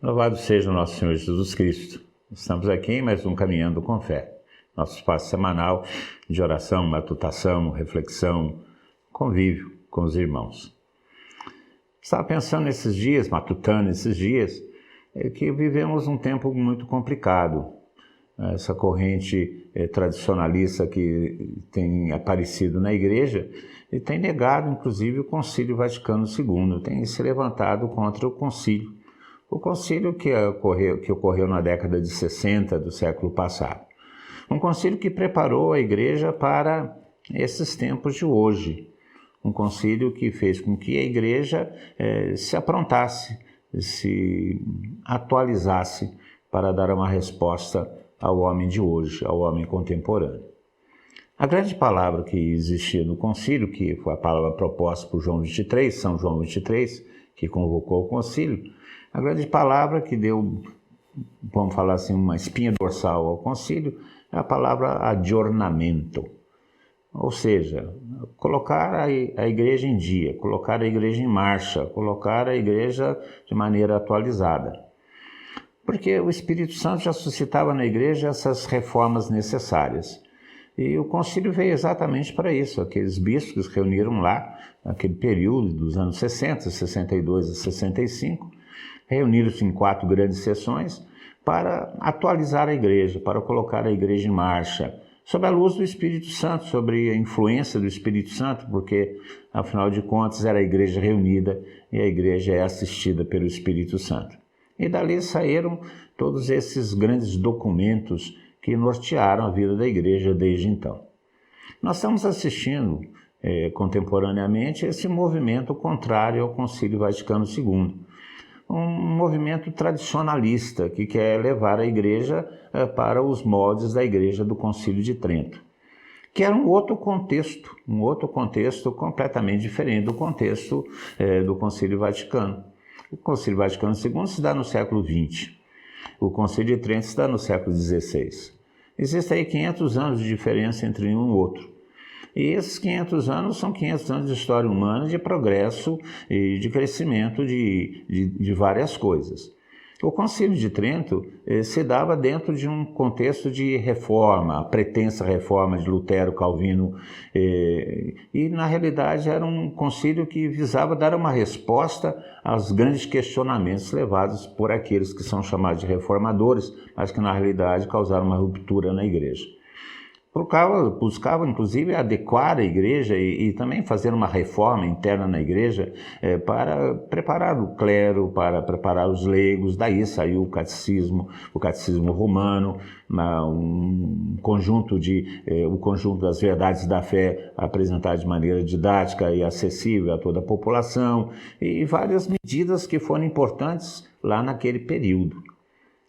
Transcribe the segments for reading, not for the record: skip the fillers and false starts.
Louvado seja o nosso Senhor Jesus Cristo. Estamos aqui em mais um Caminhando com Fé, nosso espaço semanal de oração, matutação, reflexão, convívio com os irmãos. Estava pensando nesses dias, matutando esses dias, que vivemos um tempo muito complicado. Essa corrente tradicionalista que tem aparecido na igreja e tem negado, inclusive, o Concílio Vaticano II, tem se levantado contra o concílio. O concílio que ocorreu na década de 60 do século passado. Um concílio que preparou a igreja para esses tempos de hoje. Um concílio que fez com que a igreja se aprontasse, se atualizasse para dar uma resposta ao homem de hoje, ao homem contemporâneo. A grande palavra que existia no concílio, que foi a palavra proposta por João 23, São João 23, que convocou o concílio, a grande palavra que deu, vamos falar assim, uma espinha dorsal ao concílio, é a palavra adornamento. Ou seja, colocar a igreja em dia, colocar a igreja em marcha, colocar a igreja de maneira atualizada. Porque o Espírito Santo já suscitava na igreja essas reformas necessárias. E o concílio veio exatamente para isso. Aqueles bispos que reuniram lá, naquele período dos anos 60, 62 e 65, reuniram-se em 4 grandes sessões para atualizar a igreja, para colocar a igreja em marcha, sob a luz do Espírito Santo, sobre a influência do Espírito Santo, porque, afinal de contas, era a igreja reunida e a igreja é assistida pelo Espírito Santo. E dali saíram todos esses grandes documentos que nortearam a vida da igreja desde então. Nós estamos assistindo contemporaneamente esse movimento contrário ao Concílio Vaticano II. Um movimento tradicionalista que quer levar a igreja para os moldes da igreja do Concílio de Trento, que era um outro contexto completamente diferente do contexto do Concílio Vaticano. O Concílio Vaticano II se dá no século XX, o Concílio de Trento se dá no século XVI. Existem aí 500 anos de diferença entre um e outro. E esses 500 anos são 500 anos de história humana, de progresso e de crescimento de várias coisas. O Concílio de Trento se dava dentro de um contexto de reforma, a pretensa reforma de Lutero, Calvino, e na realidade era um concílio que visava dar uma resposta aos grandes questionamentos levados por aqueles que são chamados de reformadores, mas que na realidade causaram uma ruptura na igreja. Buscava, inclusive, adequar a igreja e também fazer uma reforma interna na igreja para preparar o clero, para preparar os leigos. Daí saiu o catecismo romano, o conjunto das verdades da fé apresentadas de maneira didática e acessível a toda a população, e várias medidas que foram importantes lá naquele período.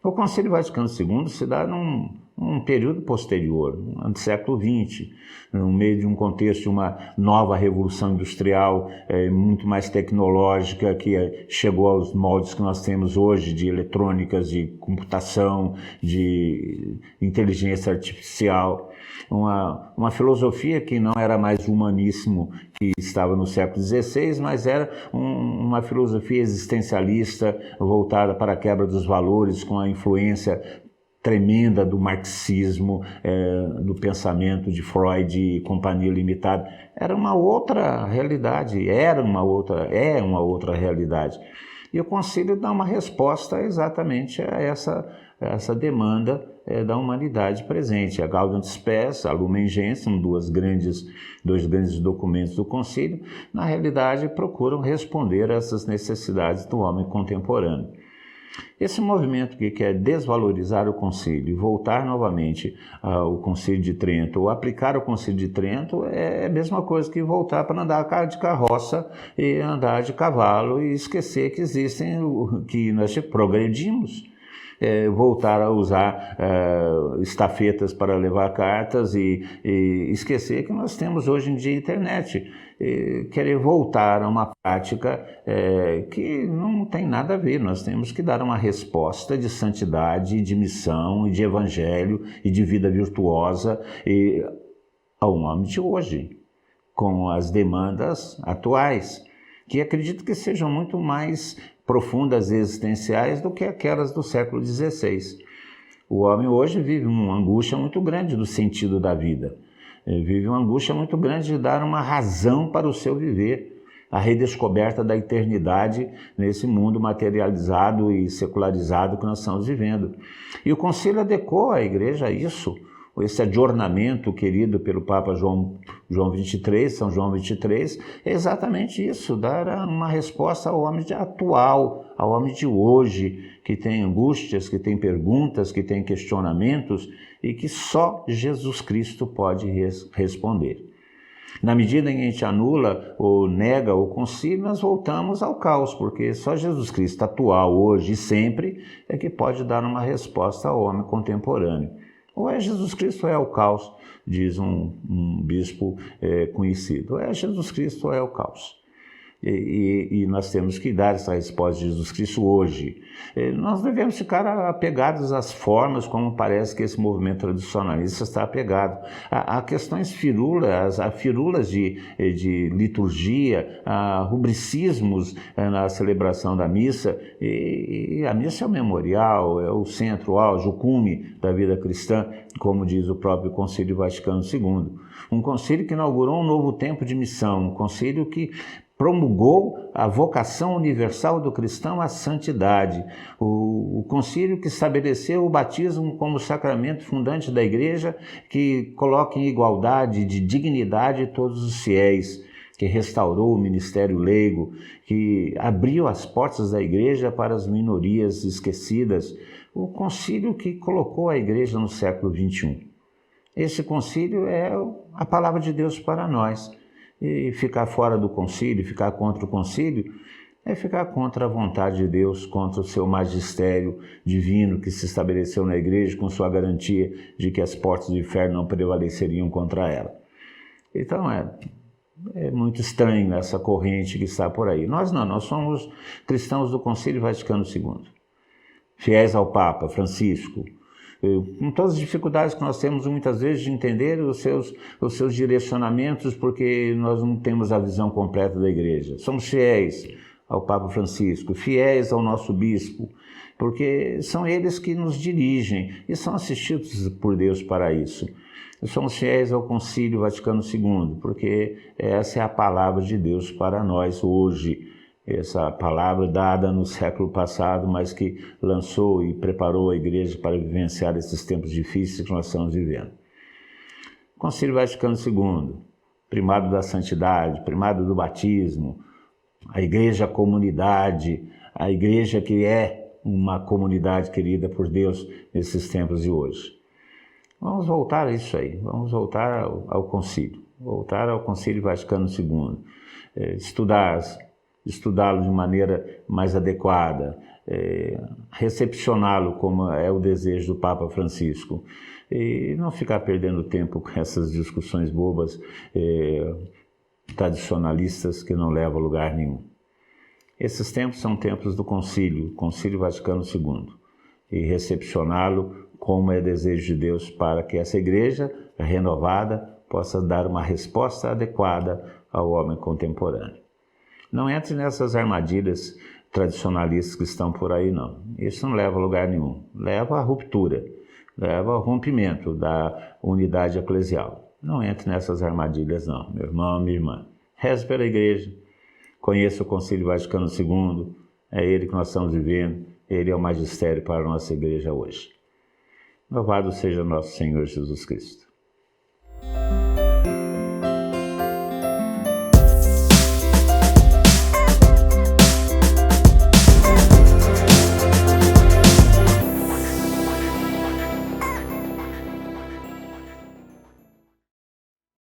O Concílio Vaticano II se dá num período posterior, no século XX, no meio de um contexto de uma nova revolução industrial, muito mais tecnológica, que chegou aos moldes que nós temos hoje, de eletrônicas, de computação, de inteligência artificial. Uma filosofia que não era mais o humanismo que estava no século XVI, mas era uma filosofia existencialista voltada para a quebra dos valores, com a influência tremenda do marxismo, do pensamento de Freud e Companhia Limitada. Era uma outra realidade, é uma outra realidade. E o concílio dá uma resposta exatamente a essa demanda da humanidade presente. A Gaudium et Spes, a Lumen Gentium, dois grandes documentos do concílio, na realidade procuram responder a essas necessidades do homem contemporâneo. Esse movimento que quer desvalorizar o concílio e voltar novamente ao Concílio de Trento, ou aplicar o Concílio de Trento, é a mesma coisa que voltar para andar de carroça e andar de cavalo e esquecer que que nós progredimos. Voltar a usar estafetas para levar cartas e esquecer que nós temos hoje em dia internet. Querer voltar a uma prática que não tem nada a ver. Nós temos que dar uma resposta de santidade, de missão, de evangelho e de vida virtuosa ao homem de hoje, com as demandas atuais. que acredito que sejam muito mais profundas e existenciais do que aquelas do século XVI. O homem hoje vive uma angústia muito grande do sentido da vida. Ele vive uma angústia muito grande de dar uma razão para o seu viver, a redescoberta da eternidade nesse mundo materializado e secularizado que nós estamos vivendo. E o Concílio adequou a Igreja a isso, esse adornamento querido pelo Papa João XXIII, São João XXIII, é exatamente isso, dar uma resposta ao homem atual, ao homem de hoje, que tem angústias, que tem perguntas, que tem questionamentos e que só Jesus Cristo pode responder. Na medida em que a gente anula ou nega o concílio, nós voltamos ao caos, porque só Jesus Cristo atual, hoje e sempre, é que pode dar uma resposta ao homem contemporâneo. Ou é Jesus Cristo ou é o caos, diz um bispo conhecido. Ou é Jesus Cristo ou é o caos. E nós temos que dar essa resposta de Jesus Cristo hoje. Nós devemos ficar apegados às formas, como parece que esse movimento tradicionalista está apegado. Há questões firulas, há firulas de liturgia, há rubricismos na celebração da missa, e a missa é o memorial, é o centro, o auge, o cume da vida cristã, como diz o próprio Concílio Vaticano II. Um concílio que inaugurou um novo tempo de missão, um concílio que promulgou a vocação universal do cristão à santidade. O concílio que estabeleceu o batismo como sacramento fundante da Igreja, que coloca em igualdade de dignidade todos os fiéis, que restaurou o ministério leigo, que abriu as portas da Igreja para as minorias esquecidas. O concílio que colocou a Igreja no século XXI. Esse concílio é a palavra de Deus para nós. E ficar fora do concílio, ficar contra o concílio, é ficar contra a vontade de Deus, contra o seu magistério divino que se estabeleceu na Igreja com sua garantia de que as portas do inferno não prevaleceriam contra ela. Então é muito estranho essa corrente que está por aí. Nós não, nós somos cristãos do Concílio Vaticano II, fiéis ao Papa Francisco, com todas as dificuldades que nós temos muitas vezes de entender os seus direcionamentos, porque nós não temos a visão completa da Igreja. Somos fiéis ao Papa Francisco, fiéis ao nosso bispo, porque são eles que nos dirigem e são assistidos por Deus para isso. Somos fiéis ao Concílio Vaticano II, porque essa é a palavra de Deus para nós hoje. Essa palavra dada no século passado, mas que lançou e preparou a Igreja para vivenciar esses tempos difíceis que nós estamos vivendo. Concílio Vaticano II, primado da santidade, primado do batismo, a Igreja comunidade, a Igreja que é uma comunidade querida por Deus nesses tempos de hoje. Vamos voltar a isso aí, vamos voltar ao concílio, voltar ao Concílio Vaticano II, estudá-lo de maneira mais adequada, recepcioná-lo como é o desejo do Papa Francisco, e não ficar perdendo tempo com essas discussões bobas, tradicionalistas, que não levam a lugar nenhum. Esses tempos são tempos do Concílio Vaticano II, e recepcioná-lo como é desejo de Deus para que essa Igreja renovada possa dar uma resposta adequada ao homem contemporâneo. Não entre nessas armadilhas tradicionalistas que estão por aí, não. Isso não leva a lugar nenhum. Leva à ruptura, leva ao rompimento da unidade eclesial. Não entre nessas armadilhas, não, meu irmão, minha irmã. Reze pela Igreja, conheça o Concílio Vaticano II, é ele que nós estamos vivendo, ele é o magistério para a nossa Igreja hoje. Louvado seja nosso Senhor Jesus Cristo.